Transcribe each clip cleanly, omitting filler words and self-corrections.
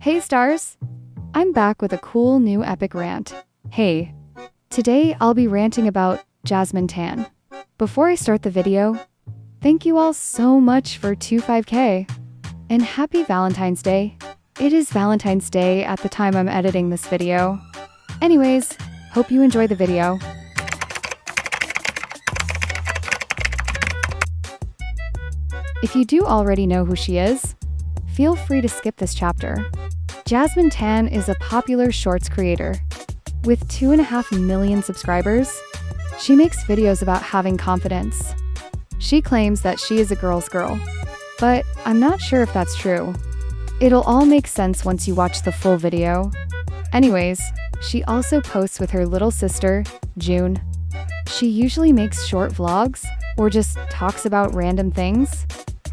Hey stars! I'm back with a cool new epic rant. Hey, today I'll be ranting about Jazmine Tan. Before I start the video, thank you all so much for 25k. And happy Valentine's Day. It is Valentine's Day at the time I'm editing this video. Anyways, hope you enjoy the video. If you do already know who she is, feel free to skip this chapter. Jazmine Tan is a popular shorts creator. With 2.5 million subscribers, she makes videos about having confidence. She claims that she is a girl's girl, but I'm not sure if that's true. It'll all make sense once you watch the full video. Anyways, she also posts with her little sister, June. She usually makes short vlogs or just talks about random things.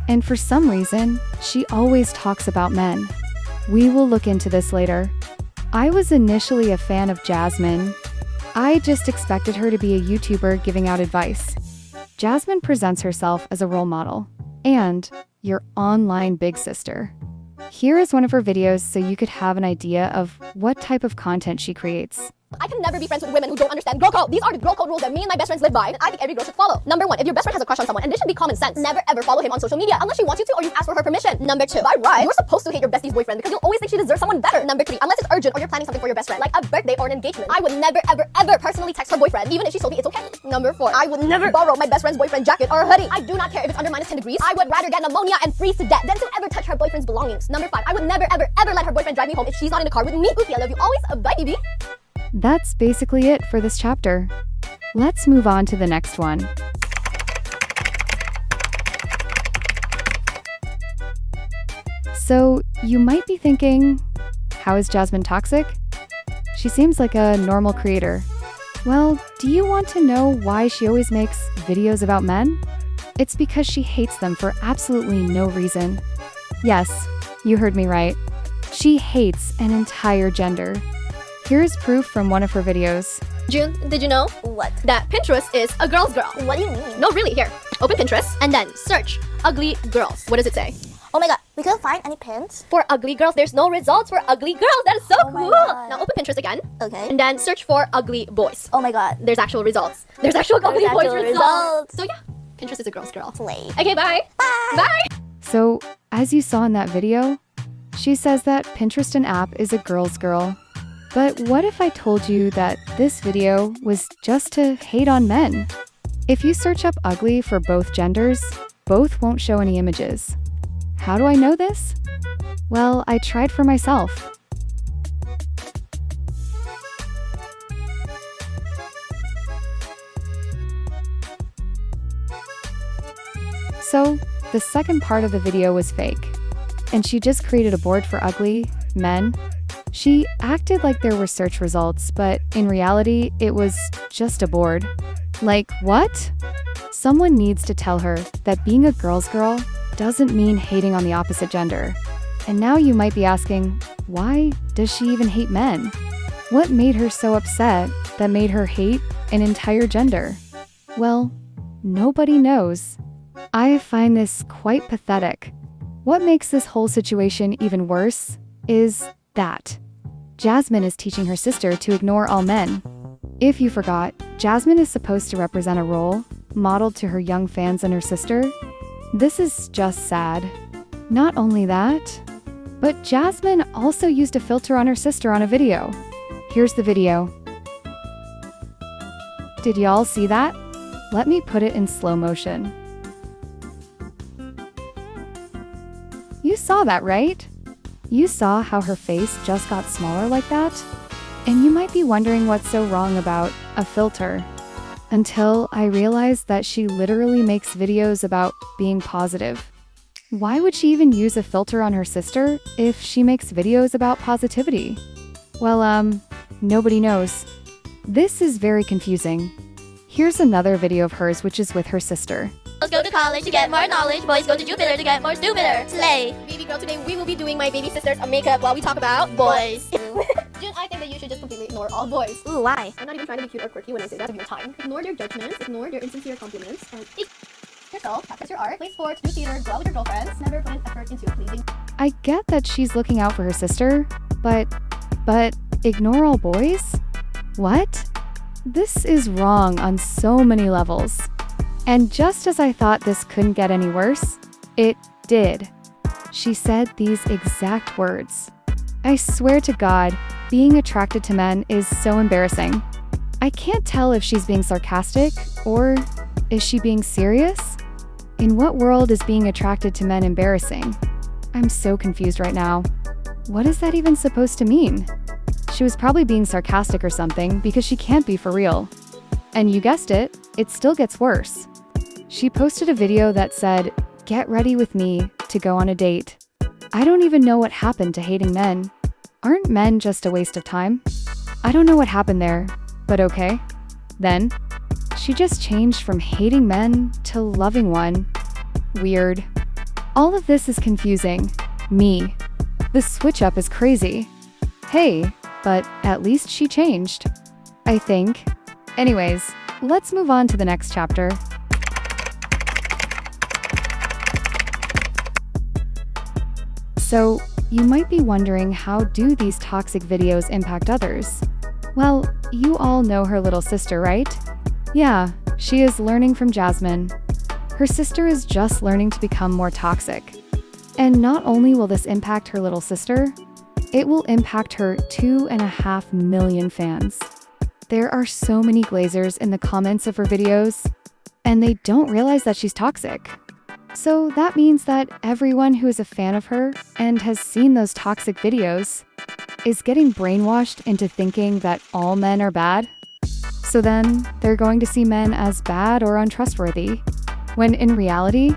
And for some reason, she always talks about men. We will look into this later. I was initially a fan of Jazmine. I just expected her to be a YouTuber giving out advice. Jazmine presents herself as a role model and your online big sister. Here is one of her videos so you could have an idea of what type of content she creates. I can never be friends with women who don't understand girl code. These are the girl code rules that me and my best friends live by, and I think every girl should follow. Number 1, if your best friend has a crush on someone, and this should be common sense, never ever follow him on social media unless she wants you to or you ask for her permission. Number 2, by right, you're supposed to hate your bestie's boyfriend because you'll always think she deserves someone better. Number 3, unless it's urgent or you're planning something for your best friend, like a birthday or an engagement, I would never ever personally text her boyfriend, even if she told me it's okay. Number 4, I would never borrow my best friend's boyfriend jacket or a hoodie. I do not care if it's under -10 degrees. I would rather get pneumonia and freeze to death than to ever touch her boyfriend's belongings. Number 5, I would never ever let her boyfriend drive me home if she's not in the car with me. Oopsie, I love you always. Bye, baby. That's basically it for this chapter. Let's move on to the next one. So, you might be thinking, how is Jazmine toxic? She seems like a normal creator. Well, do you want to know why she always makes videos about men? It's because she hates them for absolutely no reason. Yes, you heard me right. She hates an entire gender. Here's proof from one of her videos. June, did you know? What? That Pinterest is a girl's girl. What do you mean? No, really, here. Open Pinterest and then search ugly girls. What does it say? Oh my god, we couldn't find any pins? For ugly girls, there's no results for ugly girls. That is so Oh my cool. God. Now open Pinterest again. Okay. And then search for ugly boys. Oh my god. There's actual results. There's actual ugly boys actual results. So yeah, Pinterest is a girl's girl. Slay. Okay, bye. Bye. Bye. So, as you saw in that video, she says that Pinterest an app is a girl's girl. But what if I told you that this video was just to hate on men? If you search up ugly for both genders, both won't show any images. How do I know this? Well, I tried for myself. So, the second part of the video was fake, and she just created a board for ugly men. She acted like there were search results, but in reality, it was just a board. Like, what? Someone needs to tell her that being a girl's girl doesn't mean hating on the opposite gender. And now you might be asking, why does she even hate men? What made her so upset that made her hate an entire gender? Well, nobody knows. I find this quite pathetic. What makes this whole situation even worse is that Jazmine is teaching her sister to ignore all men. If you forgot, Jazmine is supposed to represent a role modeled to her young fans and her sister. This is just sad. Not only that, but Jazmine also used a filter on her sister on a video. Here's the video. Did y'all see that? Let me put it in slow motion. You saw that, right? You saw how her face just got smaller like that? And you might be wondering what's so wrong about a filter. Until I realized that she literally makes videos about being positive. Why would she even use a filter on her sister if she makes videos about positivity? Well, nobody knows. This is very confusing. Here's another video of hers which is with her sister. Girls go to college to get more knowledge. Boys go to Jupiter to get more stupider. Slay. Baby girl, today we will be doing my baby sister's makeup while we talk about boys. June, I think that you should just completely ignore all boys. Ooh, why? I'm not even trying to be cute or quirky when I say that of your time. Ignore their judgments, ignore their insincere compliments, and yourself, practice your art, play sports, do theater, go out with your girlfriends, never put in effort into pleasing. I get that she's looking out for her sister, but ignore all boys? What? This is wrong on so many levels. And just as I thought this couldn't get any worse, it did. She said these exact words. I swear to God, being attracted to men is so embarrassing. I can't tell if she's being sarcastic or is she being serious? In what world is being attracted to men embarrassing? I'm so confused right now. What is that even supposed to mean? She was probably being sarcastic or something because she can't be for real. And you guessed it, it still gets worse. She posted a video that said, "Get ready with me to go on a date." I don't even know what happened to hating men. Aren't men just a waste of time? I don't know what happened there, but okay. Then, she just changed from hating men to loving one. Weird. All of this is confusing me. The switch up is crazy. Hey, but at least she changed, I think. Anyways, let's move on to the next chapter. So, you might be wondering, how do these toxic videos impact others? Well, you all know her little sister, right? Yeah, she is learning from Jazmine. Her sister is just learning to become more toxic. And not only will this impact her little sister, it will impact her 2.5 million fans. There are so many glazers in the comments of her videos, and they don't realize that she's toxic. So that means that everyone who is a fan of her and has seen those toxic videos is getting brainwashed into thinking that all men are bad. So then they're going to see men as bad or untrustworthy, when in reality,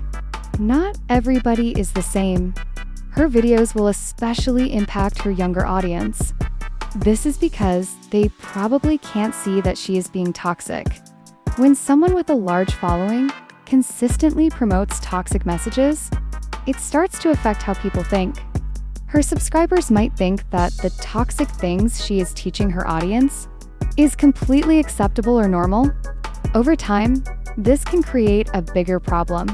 not everybody is the same. Her videos will especially impact her younger audience. This is because they probably can't see that she is being toxic. When someone with a large following consistently promotes toxic messages, it starts to affect how people think. Her subscribers might think that the toxic things she is teaching her audience is completely acceptable or normal. Over time, this can create a bigger problem,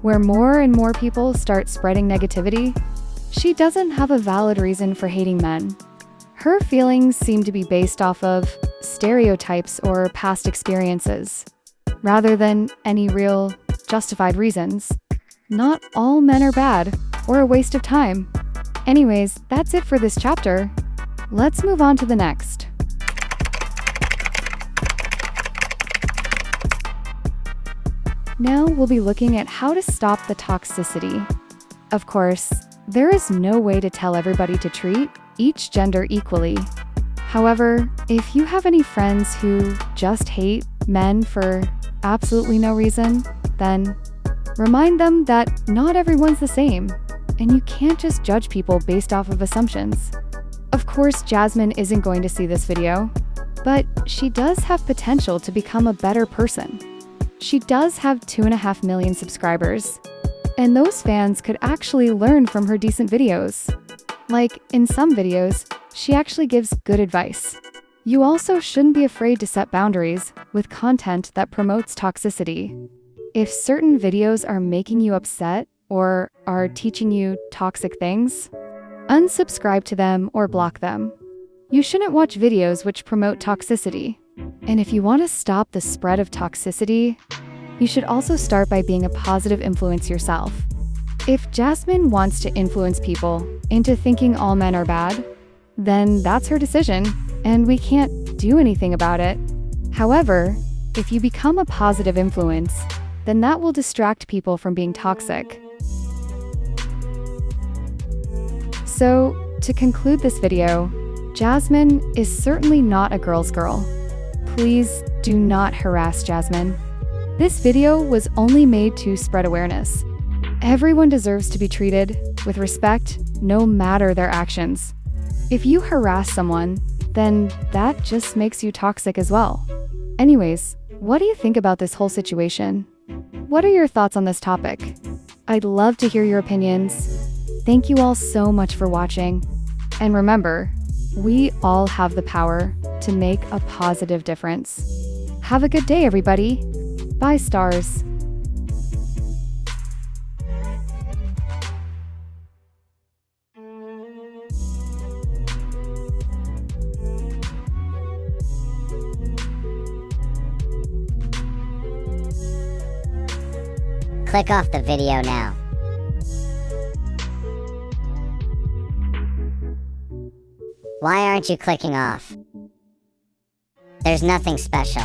where more and more people start spreading negativity. She doesn't have a valid reason for hating men. Her feelings seem to be based off of stereotypes or past experiences, rather than any real, justified reasons. Not all men are bad or a waste of time. Anyways, that's it for this chapter. Let's move on to the next. Now we'll be looking at how to stop the toxicity. Of course, there is no way to tell everybody to treat each gender equally. However, if you have any friends who just hate men for absolutely no reason, then remind them that not everyone's the same, and you can't just judge people based off of assumptions. Of course, Jazmine isn't going to see this video, but she does have potential to become a better person. She does have 2.5 million subscribers, and those fans could actually learn from her decent videos. Like, in some videos, she actually gives good advice. You also shouldn't be afraid to set boundaries with content that promotes toxicity. If certain videos are making you upset or are teaching you toxic things, unsubscribe to them or block them. You shouldn't watch videos which promote toxicity. And if you want to stop the spread of toxicity, you should also start by being a positive influence yourself. If Jazmine wants to influence people into thinking all men are bad, then that's her decision, and we can't do anything about it. However, if you become a positive influence, then that will distract people from being toxic. So, to conclude this video, Jazmine is certainly not a girl's girl. Please do not harass Jazmine. This video was only made to spread awareness. Everyone deserves to be treated with respect, no matter their actions. If you harass someone, then that just makes you toxic as well. Anyways, what do you think about this whole situation? What are your thoughts on this topic? I'd love to hear your opinions. Thank you all so much for watching. And remember, we all have the power to make a positive difference. Have a good day, everybody. Bye, stars. Click off the video now. Why aren't you clicking off? There's nothing special.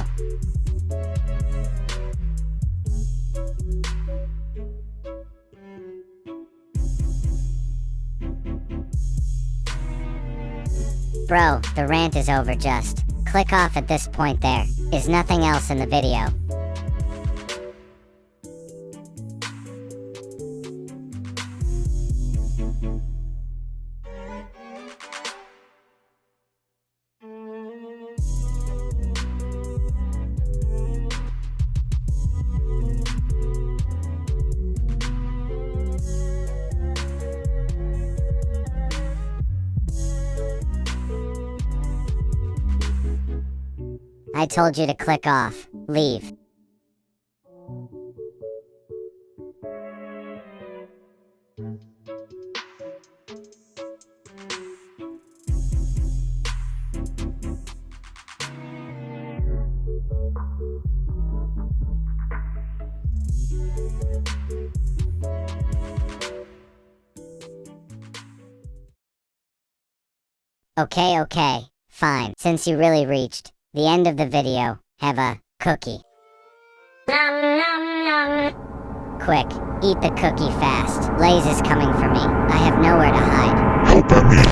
Bro, the rant is over. Just click off at this point. There is nothing else in the video. I told you to click off. Leave. Okay, fine. Since you really reached the end of the video, have a cookie. Quick, eat the cookie fast. Lays is coming for me. I have nowhere to hide. Help me.